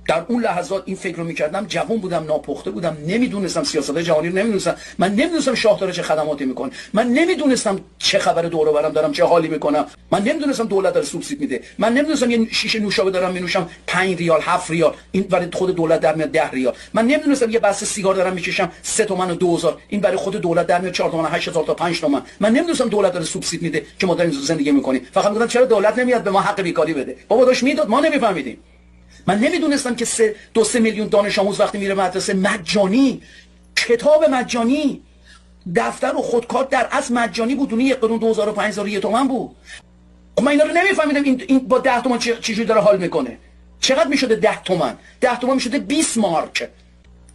در اون لحظات این فکر رو میکردم، جوان بودم، ناپخته بودم، نمیدونستم سیاست جهانی رو نمیدونستم، من نمیدونستم شاه داره چه خدماتی میکنه، من نمیدونستم چه خبر دور و برم دارم چه حالی میکنم، من نمیدونستم دولت داره سوبسید میده، من نمیدونستم یه شیشه نوشابه دارم مینوشم 5 ریال 7 ریال این برای خود دولت در میاد 10 ریال، من نمیدونستم یه بسته سیگار دارم میکشم 3 تومن و 2000 این برای خود دولت در میاد 4 تومن 8000 تا 5 تومن، من نمیدونستم دولت داره سوبسید میده که ما داریم زندگی میکنیم، فقط میگفتن چرا دولت نمیاد به ما حق بیکاری بده، بابا داش میداد ما نمیفهمیدیم. من نمیدونستم که 2-3 میلیون دانش آموز وقتی میره مدرسه مجانی، کتاب مجانی، دفتر و خودکار در اصل مجانی بود، اون 1 قرون 2000 و 5000 1 تومن بود. من اینا رو نمیفهمیدم این با 10 تومن چجوری داره حال میکنه. چقدر میشده 10 تومن؟ 10 تومن میشده 20 مارک.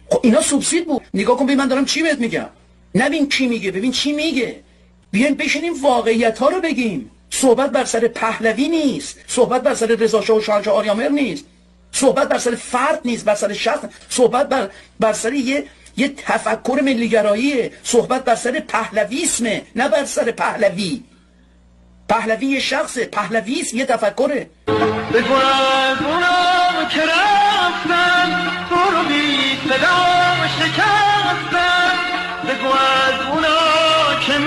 خب اینا سوبسید بود. نگاه کن ببین من دارم چی بهت میگم. نبین کی میگه، ببین چی میگه. بیاین بشینیم واقعیت ها رو بگیم. صحبت بر سر پهلوی نیست، صحبت بر سر رضا شاه و شاهنشاه آریامر نیست، صحبت بر سر فرد نیست، بر سر شخص، صحبت بر سر یه تفکر ملیگراییه، صحبت بر سر پهلویسمه، نه بر سر پهلوی. پهلوی یه شخصه، پهلویسم یه تفکره. بگو از اونا که رفتن برو بی صدا شکستن، بگو از اونا که